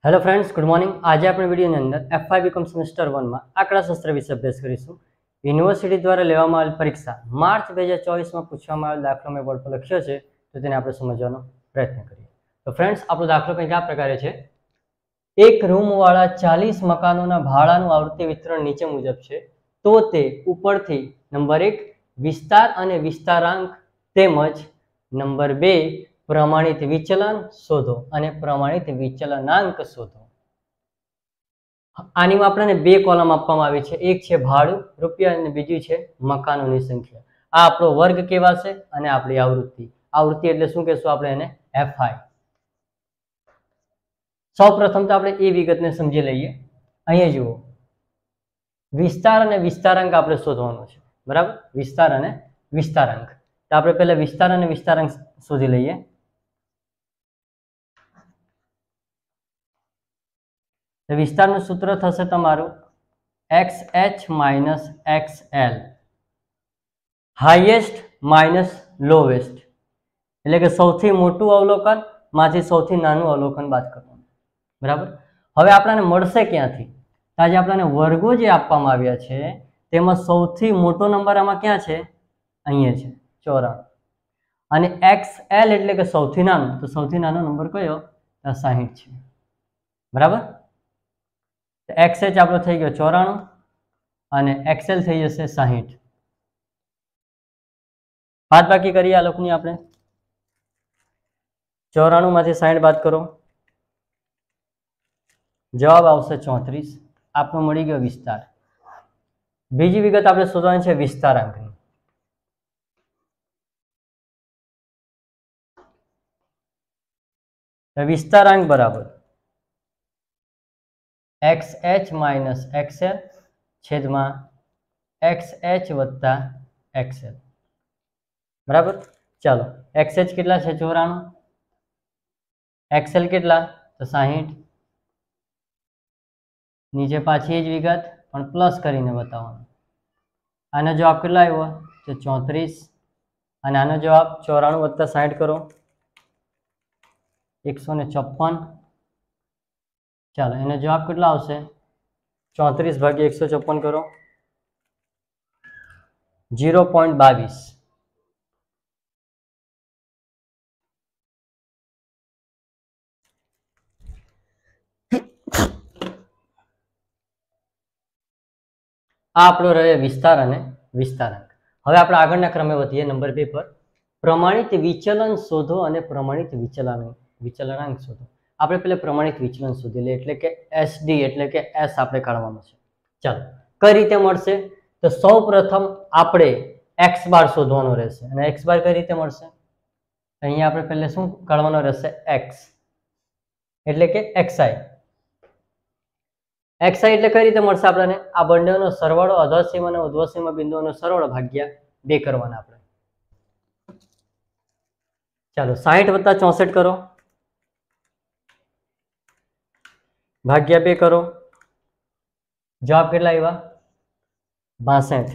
Hello friends, good morning. आज આપણે વિડિયોની અંદર F5 બીકોમ સેમેસ્ટર 1 માં આંકડાશાસ્ત્ર વિશે અભ્યાસ કરીશું। યુનિવર્સિટી દ્વારા લેવામાં આવેલ પરીક્ષા માર્ચ 2024 માં પૂછવામાં આવેલ દાખલો મેં બોર્ડ પર લખ્યો છે, તો તેને આપણે સમજવાનો પ્રયત્ન કરીએ। તો ફ્રેન્ડ્સ, આપણો દાખલો કંઈક આ પ્રકારે છે। એક રૂમ વાળા 40 મકાનોના ભાડાનું આવૃત્તિ વિતરણ નીચે મુજબ છે, તો તે ઉપરથી નંબર 1 વિસ્તાર અને વિસ્તારાંક તેમજ નંબર 2 प्रमाणित विचलन शोधो અને પ્રમાણિત વિચલનાંક શોધો। આની માં આપણને બે કોલમ આપવામાં આવી છે, એક છે ભાડું રૂપિયા અને બીજી છે મકાનોની સંખ્યા। આ આપણો વર્ગ કહેવાશે અને આપણી આવૃત્તિ એટલે શું કહેશું આપણે એને Fi। સૌપ્રથમ તો આપણે એ વિગતને સમજી લઈએ। અહીંયા જુઓ, વિસ્તાર અને વિસ્તારાંક આપણે શોધવાનો છે, બરાબર। વિસ્તાર અને વિસ્તારાંક, તો આપણે પહેલા વિસ્તાર અને વિસ્તારાંક શોધી લઈએ। વિસ્તારનું સૂત્ર થશે તમારું XH minus XL, highest minus lowest, એટલે કે સૌથી મોટું અવલોકન માંથી સૌથી નાનું અવલોકન બાદ કરવાનું, બરાબર। હવે આપણને મળશે ક્યાંથી? આજે આપણને વર્ગો જે આપવામાં આવ્યા છે તેમાં સૌથી મોટો નંબર આમાં ક્યાં છે? અહીંયા છે 94, અને XL એટલે કે સૌથી નાનો, તો સૌથી નાનો નંબર કયો? 60 છે, બરાબર। XH આપણો થઈ ગયો 94 અને XL થઈ જશે 60। બાદ બાકી કરીએ આ લોકોની આપણે। 94 માંથી 60 બાદ કરો, જવાબ આવશે 34। આપણો મળી ગયો વિસ્તાર। બીજી વિગત આપણે શોધવાની છે વિસ્તારાંકની। વિસ્તારાંક બરાબર XH માઇનસ XL છેદમાં XH વત્તા XL, બરાબર। ચાલો, XH કેટલા છે? 94, XL કેટલા? તો 60। નીચે પાછી જ વિગત પણ પ્લસ કરીને બતાવવાનું। આનો જવાબ કેટલા આવ્યો? તો 34, અને આનો જવાબ 94 વત્તા 60 કરો, 154। ચાલો, એનો જવાબ કેટલો આવશે? 34 ભાગ્યા 154 કરો, 0.22। આ આપણો રહે વિસ્તાર અને વિસ્તારાંક। હવે આપણે આગળના ક્રમે વધીએ, નંબર 2 પર। પ્રમાણિત વિચલન શોધો અને પ્રમાણિત વિચલનાંક શોધો। આપણે પહેલા પ્રમાણિત વિચલન શોધી લઈએ, એટલે કે SD એટલે કે S આપણે કાઢવાનું છે। ચાલો, કઈ રીતે મળશે? તો સૌ પ્રથમ આપણે x બાર શોધવાનો રહેશે, અને x બાર કઈ રીતે મળશે? અહીંયા આપણે પહેલા શું કાઢવાનો રહેશે? x એટલે કે xi। xi એટલે કઈ રીતે મળશે આપણને? આ બંનેનો સરવાળો, અધઃસીમા અને ઉર્ધ્વસીમા બિંદુઓનો સરવાળો ભાગ્યા 2 કરવાના આપણે। ચાલો, 60 વત્તા 64 કરો, ભાગ્યા 2 કરો, જવાબ કેટલા આવ્યા? 62।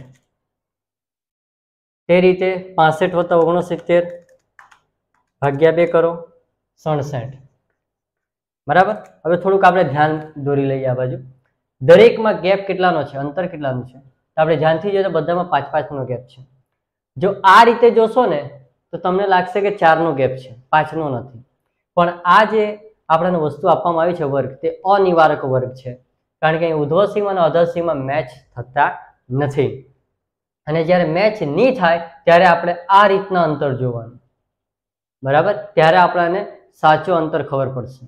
તે રીતે 65 વત્તા 69 ભાગ્યા 2 કરો, 67, બરાબર। હવે થોડુંક આપણે ધ્યાન દોરી લઈએ આ બાજુ। દરેકમાં ગેપ કેટલાનો છે? અંતર કેટલાનું છે? તો આપણે ધ્યાનથી જોઈએ તો બધામાં 5-5 નો ગેપ છે। જો આ રીતે જોશો ને તો તમને લાગશે કે 4 નો ગેપ છે, 5 નો નથી। પણ આ જે આપણને વસ્તુ આપવામાં આવી છે વર્ગ, તે અનિવારક વર્ગ છે, કારણ કે અહીં ઉર્ધ્વસીમા અને અધઃસીમા મેચ થતા નથી, અને જ્યારે મેચ નહીં થાય ત્યારે આપણે આ રીતના અંતર જોવાનું, બરાબર। ત્યારે આપણને સાચો અંતર ખબર પડશે,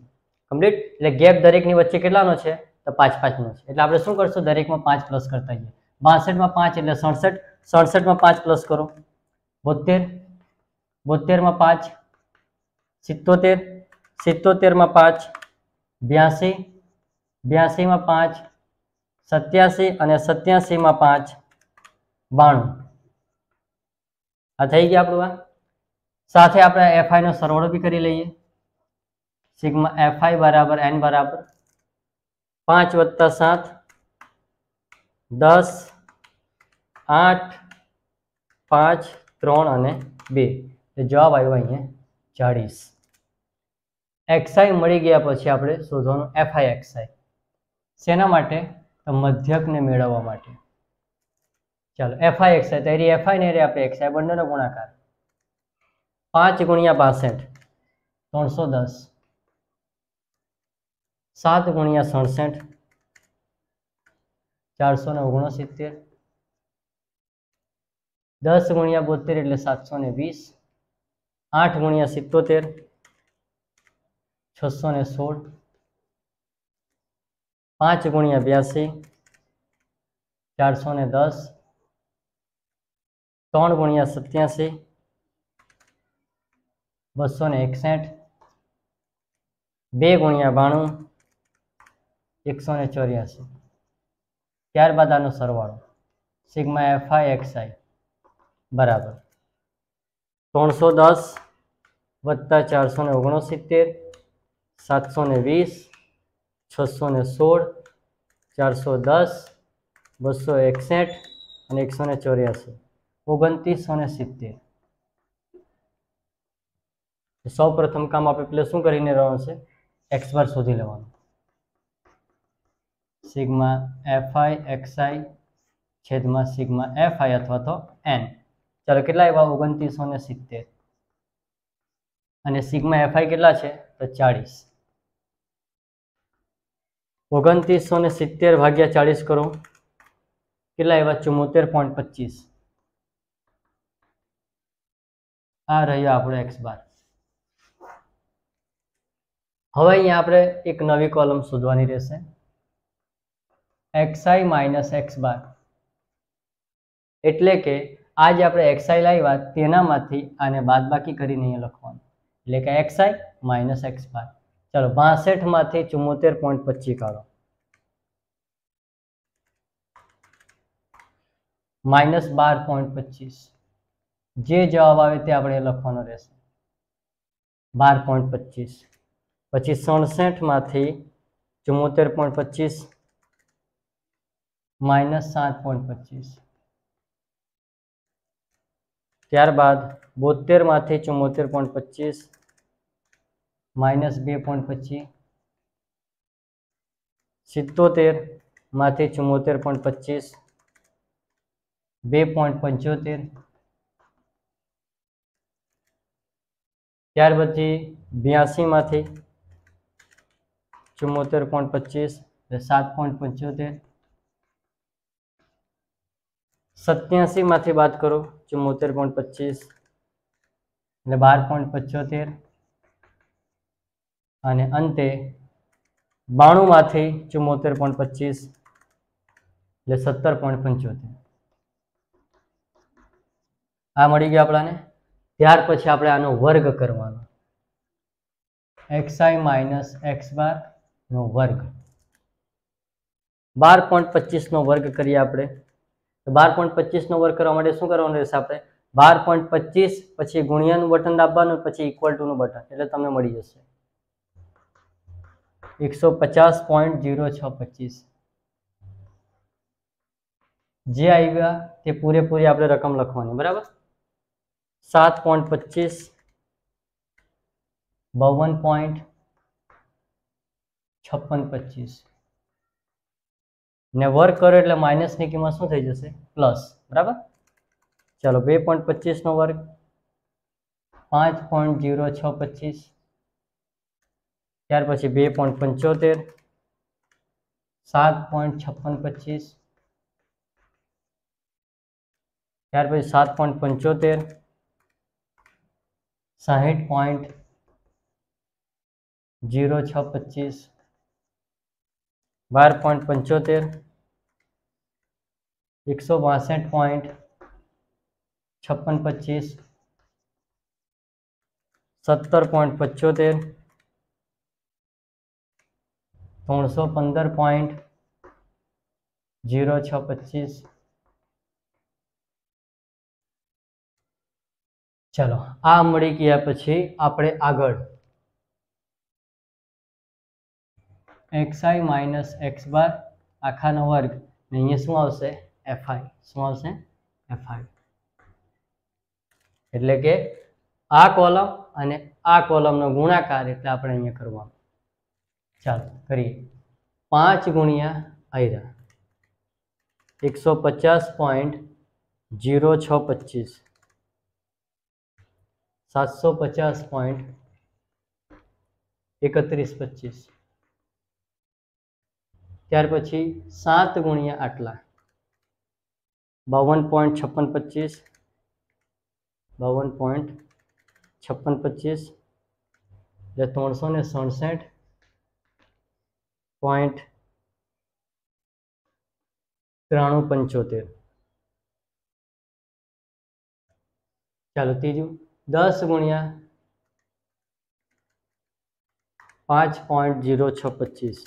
કમ્પ્લીટ। એટલે ગેપ દરેકની વચ્ચે કેટલાનો છે? તો 5-5 નો છે। એટલે આપણે શું કરશું? દરેકમાં 5 પ્લસ કરતા જઈએ। 62 માં 5 એટલે 67, 67 માં 5 પ્લસ કરો, 72, 72 માં 5 77, 77 માં 5 82, 82 માં 5 87, અને 87 માં 5 92। આ થઈ ગયા આપણું। આ સાથે આપણે Fi નો સરવાળો બી કરી લઈએ। સિગ્મા Fi બરાબર n બરાબર 5 વત્તા 7 10 8 5 3 અને 2, જવાબ આવ્યો અહીંયા 40। એક્સઆઈ મળી ગયા પછી આપણે શોધવાનું એફઆઈ એક્સઆઈ. શેના માટે? તો મધ્યકને મેળવવા માટે. ચાલો એફઆઈ એક્સઆઈ, તો એરી એફઆઈ ને એરી આપણે એક્સઆઈ બંનેનો ગુણાકાર 5 ગુણ્યા 62 310, 7 ગુણ્યા 67 469, 10 ગુણ્યા 72 એટલે 720, 8 ગુણ્યા 77 616, 5 ગુણ્યા 82 410, 3 ગુણ્યા 87 261, 2 ગુણ્યા 92 184. ત્યારબાદ આનો સરવાળો સિગ્મા એફઆઈ એક્સઆઈ બરાબર 310 વત્તા 469 720 616 410 261 અને 184 2970. સૌ પ્રથમ કામ આપણે પેલે શું કરીને રહેવાનું છે? એક્સ બાર શોધી લેવાનું. સિગ્મા એફઆઈ એક્સઆઈ છેદમાં સિગ્મા એફઆઈ અથવા તો એન. ચાલો કેટલા આવ્યા? 2970. અને સિગ્મા એફઆઈ કેટલા છે? તો 40. 2970 ભાગ્યા 40 કરો, કેટલા આવ્યા? 74.25. આ રહ્યો આપણો એક્સ બાર. હવે અહીંયા આપણે એક નવી કોલમ શોધવાની રહેશે, એક્સઆઈ માઇનસ એક્સ બાર. એટલે કે આ જે આપણે એક્સઆઈ લાવ્યા તેનામાંથી આને બાદબાકી કરીને અહીંયા લખવાનું, એટલે કે એક્સઆઈ માઇનસ એક્સ બાર. ચાલો 62 માંથી 74.25 કાઢો, માઇનસ 12.25. જે જવાબ આવે તે આપણે લખવાનો રહેશે 12.25. પછી 67 માંથી 74.25 માઇનસ 7.25. ત્યારબાદ 72 માંથી 74.25 માઇનસ 2.25. 77 માંથી 74.25 2.75. ત્યાર પછી 82 માંથી 74.25 7.75. 87 માંથી બાદ કરો 74.25 એટલે 12.75. અને અંતે 92 માંથી 74.25 એટલે 17.75. આ મળી ગયું આપણાને. ત્યાર પછી આપણે આનો વર્ગ કરવાનો, એક્સઆઈ માઇનસ એક્સ બાર નો વર્ગ. 12.25 નો વર્ગ કરીએ આપણે. તો 12.25 નો વર્ગ કરવા માટે શું કરવાનું રહેશે? આપણે 12.25 પછી ગુણ્યાનું બટન દાબવાનું, પછી ઇક્વલ ટુ નું બટન, એટલે તમને મળી જશે 150.0625. જે આવ્યા તે પૂરેપૂરી આપણે રકમ લખવાની, બરાબર. 7.25 52.5625 ને વર્ગ કરો એટલે માઇનસ ની કિંમત શું થઈ જશે? પ્લસ, બરાબર. ચાલો 2.25 નો વર્ગ 5.0625. ત્યાર પછી 2.75 7.5625. ત્યાર પછી 7.75 60.0625. 12.75 162.5625. 17.75 315.0625. ચલો આ મળી ગયા પછી આપણે આગળ એક્સઆઈ માઇનસ એક્સ બાર આખાનો વર્ગ ને અહીંયા શું આવશે? એફઆઈ. શું આવશે? એફઆઈ. એટલે કે આ કોલમ અને આ કોલમનો ગુણાકાર એટલે આપણે અહીંયા કરવાનો. ચાલો કરીએ. 5 ગુણ્યા આયરા 150.0625 750.3125. ત્યાર પછી 7 ગુણ્યા આટલા 52.5625 52.5625 એટલે 367.9375. ચાલો ત્રીજું 10 ગુણ્યા 5.0625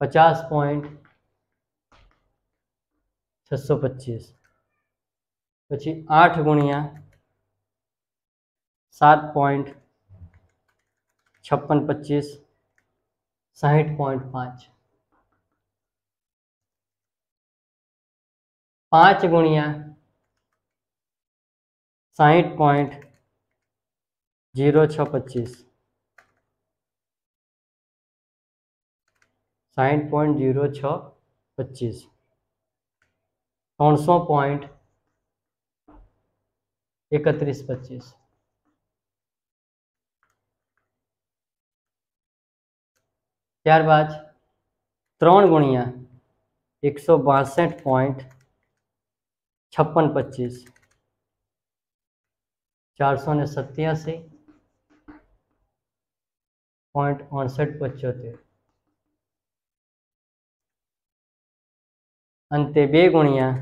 50.625. પછી 8 ગુણ્યા 7.5625 60.5. 5 ગુણ્યા 60.0625 60.0625 300.3125. ત્યારબાદ 3 ગુણ્યા 162.5625 487.6875. અંતે 2 ગુણ્યા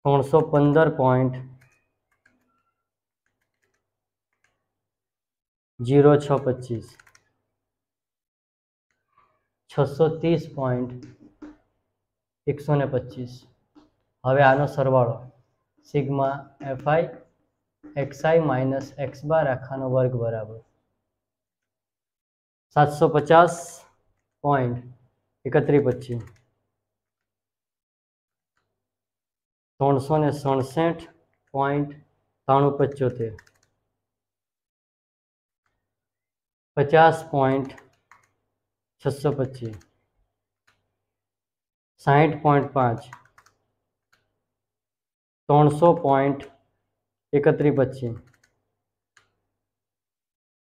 315.0625 630.125. હવે આનો સરવાળો sigma fi xi minus x બાર આખાનો વર્ગ બરાબર 750.3125 367.9375 50.625 60.5 300.3125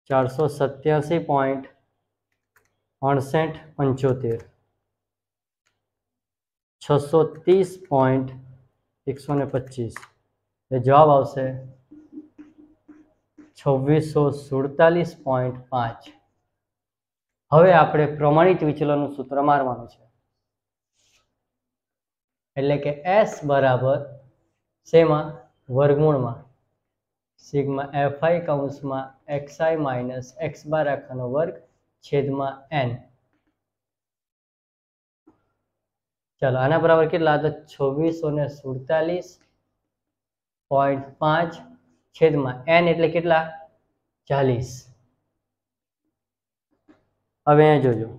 487.6875 630.125. એ જવાબ આવશે 2647.5. હવે આપણે પ્રમાણિત વિચલનનું સૂત્ર મારવાનું છે, એટલે કે S બરાબર શેમાં વર્ગમૂળમાં સિગ્મા fi કૌંસમાં xi માઇનસ x બાર આખાનો વર્ગ છેદમાં n. ચાલો આના બરાબર કેટલા હતા? 2647.5 છેદમાં n એટલે કેટલા? 40. હવે અહીંયા જોજો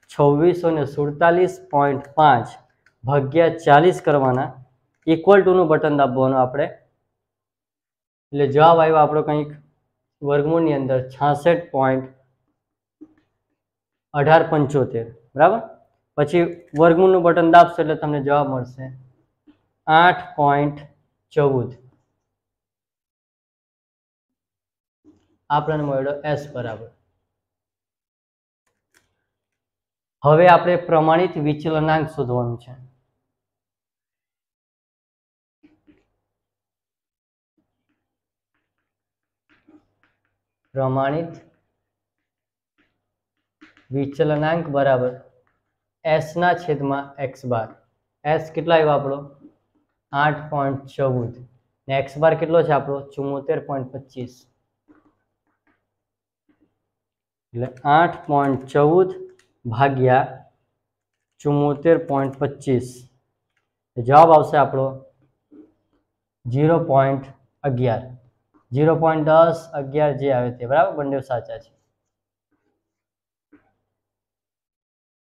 2647.5 ભાગ્યા 40 કરવાના, ઇક્વલ ટુ નું બટન દાબવાનું આપણે, એટલે જવાબ આવ્યો આપણો કંઈક વર્ગમૂળની અંદર 66.1875. બરાબર. પછી વર્ગમૂળનું બટન દાબશો એટલે તમને જવાબ મળશે 8.14. આપણને મળ્યો S બરાબર. હવે આપણે પ્રમાણિત વિચલનાંક શોધવાનું છે. પ્રમાણિત વિચલનાંક બરાબર S ના છેદમાં x બાર. S કેટલા આવ્યો આપણો? 8.14 ને x બાર કેટલો છે આપણો? 74.25. એટલે 8.14 ભાગ્યા 74.25 જવાબ આવશે આપણો 0.11. 0.10 11 જે આવે તે, બરાબર, બંને સાચા છે.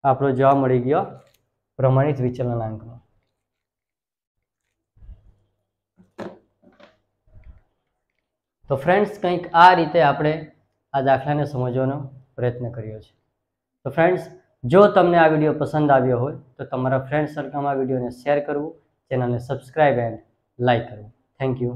આપણો જવાબ મળી ગયો પ્રમાણિત વિચલનાંકનો. તો ફ્રેન્ડ્સ કંઈક આ રીતે આપણે આ દાખલાને સમજવાનો પ્રયત્ન કર્યો છે. તો ફ્રેન્ડ્સ જો તમને આ વિડીયો પસંદ આવ્યો હોય તો તમારા ફ્રેન્ડ સર્કલમાં વિડીયોને શેર કરવું, ચેનલને સબસ્ક્રાઇબ એન્ડ લાઇક કરવું. Thank you.